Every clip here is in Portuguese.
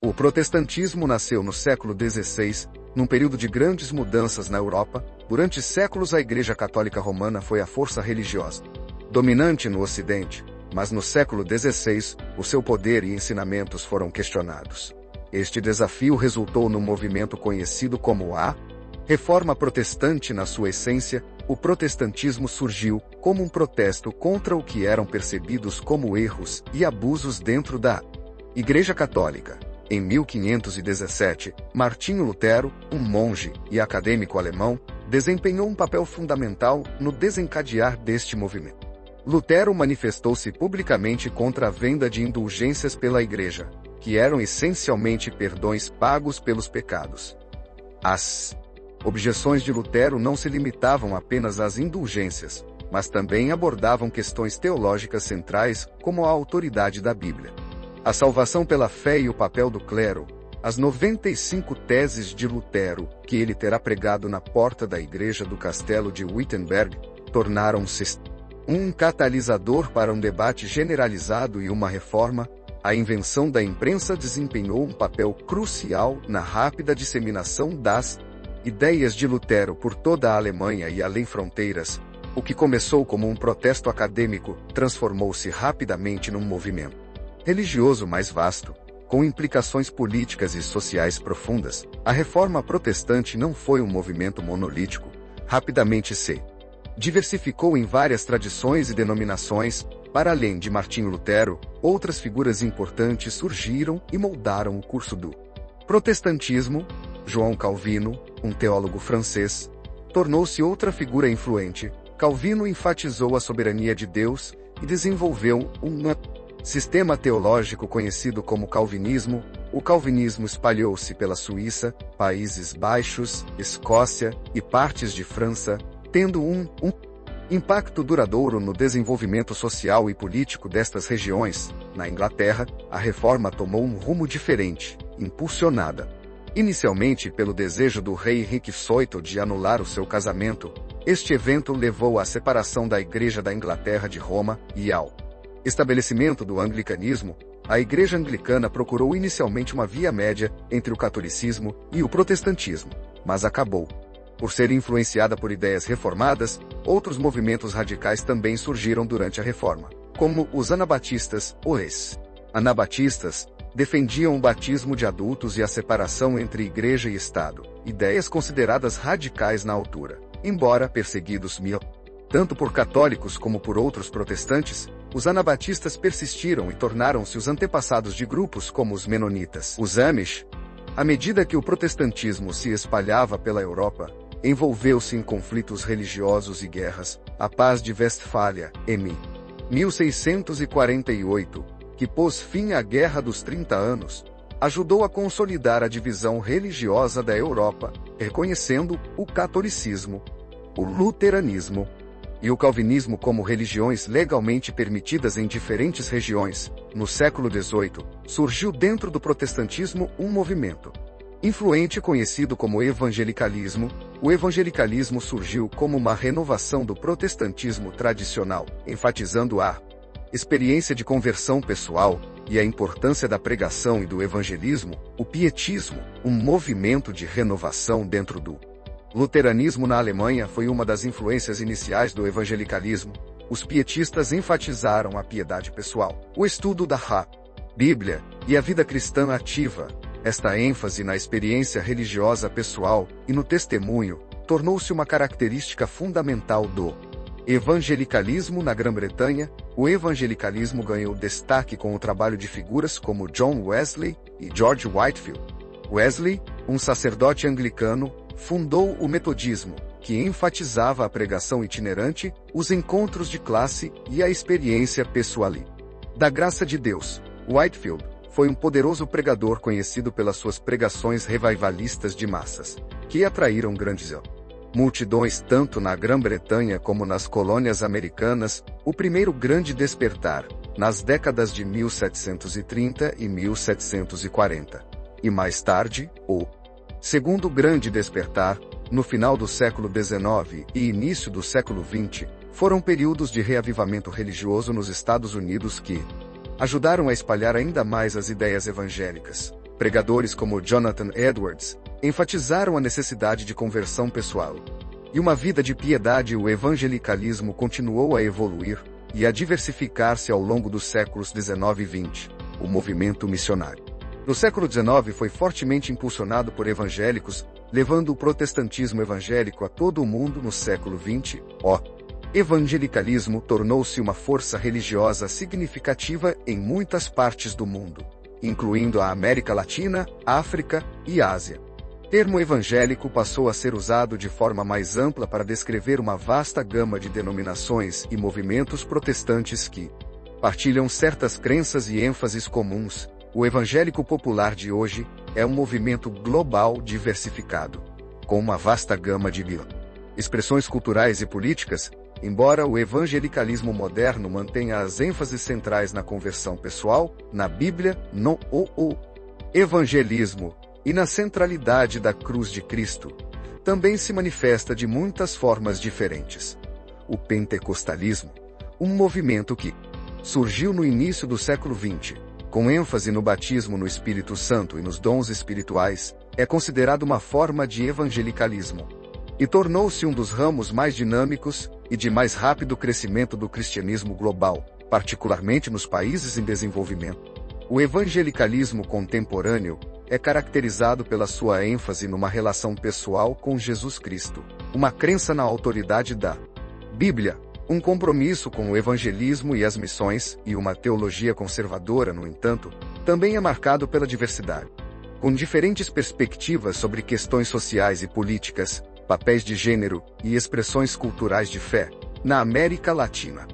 O protestantismo nasceu no século XVI, num período de grandes mudanças na Europa. Durante séculos a Igreja Católica Romana foi a força religiosa dominante no Ocidente, mas no século XVI, o seu poder e ensinamentos foram questionados. Este desafio resultou no movimento conhecido como a Reforma Protestante. Na sua essência, o protestantismo surgiu como um protesto contra o que eram percebidos como erros e abusos dentro da Igreja Católica. Em 1517, Martinho Lutero, um monge e acadêmico alemão, desempenhou um papel fundamental no desencadear deste movimento. Lutero manifestou-se publicamente contra a venda de indulgências pela Igreja, que eram essencialmente perdões pagos pelos pecados. As objeções de Lutero não se limitavam apenas às indulgências, mas também abordavam questões teológicas centrais, como a autoridade da Bíblia, a salvação pela fé e o papel do clero. As 95 teses de Lutero, que ele terá pregado na porta da igreja do castelo de Wittenberg, tornaram-se um catalisador para um debate generalizado e uma reforma. A invenção da imprensa desempenhou um papel crucial na rápida disseminação das ideias de Lutero por toda a Alemanha e além fronteiras. O que começou como um protesto acadêmico transformou-se rapidamente num movimento religioso mais vasto, com implicações políticas e sociais profundas. A Reforma Protestante não foi um movimento monolítico. Rapidamente se diversificou em várias tradições e denominações. Para além de Martinho Lutero, outras figuras importantes surgiram e moldaram o curso do protestantismo. João Calvino, um teólogo francês, tornou-se outra figura influente. Calvino enfatizou a soberania de Deus e desenvolveu um sistema teológico conhecido como calvinismo. O calvinismo espalhou-se pela Suíça, Países Baixos, Escócia e partes de França, tendo um impacto duradouro no desenvolvimento social e político destas regiões. Na Inglaterra, a reforma tomou um rumo diferente, impulsionada inicialmente pelo desejo do rei Henrique VIII de anular o seu casamento. Este evento levou à separação da Igreja da Inglaterra de Roma e ao estabelecimento do anglicanismo. A Igreja Anglicana procurou inicialmente uma via média entre o catolicismo e o protestantismo, mas acabou por ser influenciada por ideias reformadas. Outros movimentos radicais também surgiram durante a Reforma, como os anabatistas. Os anabatistas defendiam o batismo de adultos e a separação entre Igreja e Estado, ideias consideradas radicais na altura. Embora perseguidos tanto por católicos como por outros protestantes, os anabatistas persistiram e tornaram-se os antepassados de grupos como os menonitas. Os Amish, à medida que o protestantismo se espalhava pela Europa, envolveu-se em conflitos religiosos e guerras. A Paz de Westfália, em 1648, que pôs fim à Guerra dos 30 Anos, ajudou a consolidar a divisão religiosa da Europa, reconhecendo o catolicismo, o luteranismo e o calvinismo como religiões legalmente permitidas em diferentes regiões. No século XVIII, surgiu dentro do protestantismo um movimento influente conhecido como evangelicalismo. O evangelicalismo surgiu como uma renovação do protestantismo tradicional, enfatizando a experiência de conversão pessoal e a importância da pregação e do evangelismo. O pietismo, um movimento de renovação dentro do luteranismo na Alemanha, foi uma das influências iniciais do evangelicalismo. Os pietistas enfatizaram a piedade pessoal, o estudo da Bíblia e a vida cristã ativa. Esta ênfase na experiência religiosa pessoal e no testemunho tornou-se uma característica fundamental do evangelicalismo na Grã-Bretanha. O evangelicalismo ganhou destaque com o trabalho de figuras como John Wesley e George Whitefield. Wesley, um sacerdote anglicano, fundou o metodismo, que enfatizava a pregação itinerante, os encontros de classe e a experiência pessoal da graça de Deus. Whitefield foi um poderoso pregador conhecido pelas suas pregações revivalistas de massas, que atraíram grandes multidões tanto na Grã-Bretanha como nas colônias americanas. O primeiro grande despertar, nas décadas de 1730 e 1740. E mais tarde, o segundo grande despertar, no final do século XIX e início do século XX, foram períodos de reavivamento religioso nos Estados Unidos que ajudaram a espalhar ainda mais as ideias evangélicas. Pregadores como Jonathan Edwards enfatizaram a necessidade de conversão pessoal. E uma vida de piedade. O evangelicalismo continuou a evoluir e a diversificar-se ao longo dos séculos XIX e XX. O movimento missionário no século XIX foi fortemente impulsionado por evangélicos, levando o protestantismo evangélico a todo o mundo. No século XX, o evangelicalismo tornou-se uma força religiosa significativa em muitas partes do mundo, incluindo a América Latina, África e Ásia. O termo evangélico passou a ser usado de forma mais ampla para descrever uma vasta gama de denominações e movimentos protestantes que partilham certas crenças e ênfases comuns. O evangélico popular de hoje é um movimento global diversificado, com uma vasta gama de expressões culturais e políticas, embora o evangelicalismo moderno mantenha as ênfases centrais na conversão pessoal, na Bíblia, no evangelismo e na centralidade da cruz de Cristo, também se manifesta de muitas formas diferentes. O pentecostalismo, um movimento que surgiu no início do século XX, com ênfase no batismo no Espírito Santo e nos dons espirituais, é considerado uma forma de evangelicalismo e tornou-se um dos ramos mais dinâmicos e de mais rápido crescimento do cristianismo global, particularmente nos países em desenvolvimento. O evangelicalismo contemporâneo é caracterizado pela sua ênfase numa relação pessoal com Jesus Cristo, uma crença na autoridade da Bíblia, um compromisso com o evangelismo e as missões, e uma teologia conservadora. No entanto, também é marcado pela diversidade, com diferentes perspectivas sobre questões sociais e políticas, papéis de gênero e expressões culturais de fé. Na América Latina,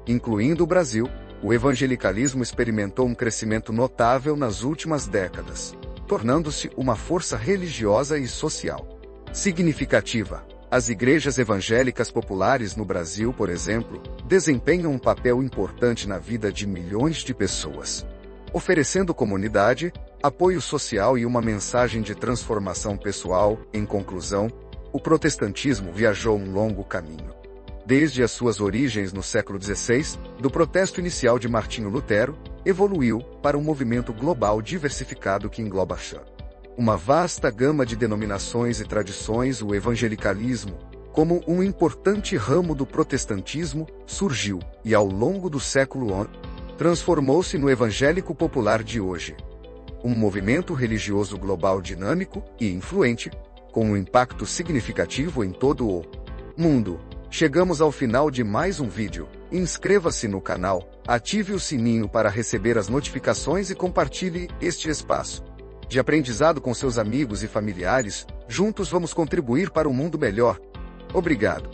incluindo o Brasil, o evangelicalismo experimentou um crescimento notável nas últimas décadas, tornando-se uma força religiosa e social significativa. As igrejas evangélicas populares no Brasil, por exemplo, desempenham um papel importante na vida de milhões de pessoas, oferecendo comunidade, apoio social e uma mensagem de transformação pessoal. Em conclusão, o protestantismo viajou um longo caminho. Desde as suas origens no século XVI, do protesto inicial de Martinho Lutero, evoluiu para um movimento global diversificado que engloba uma vasta gama de denominações e tradições. O evangelicalismo, como um importante ramo do protestantismo, surgiu e, ao longo do século XI, transformou-se no evangélico popular de hoje. Um movimento religioso global dinâmico e influente, com um impacto significativo em todo o mundo. Chegamos ao final de mais um vídeo. Inscreva-se no canal, ative o sininho para receber as notificações e compartilhe este espaço de aprendizado com seus amigos e familiares. Juntos vamos contribuir para um mundo melhor. Obrigado.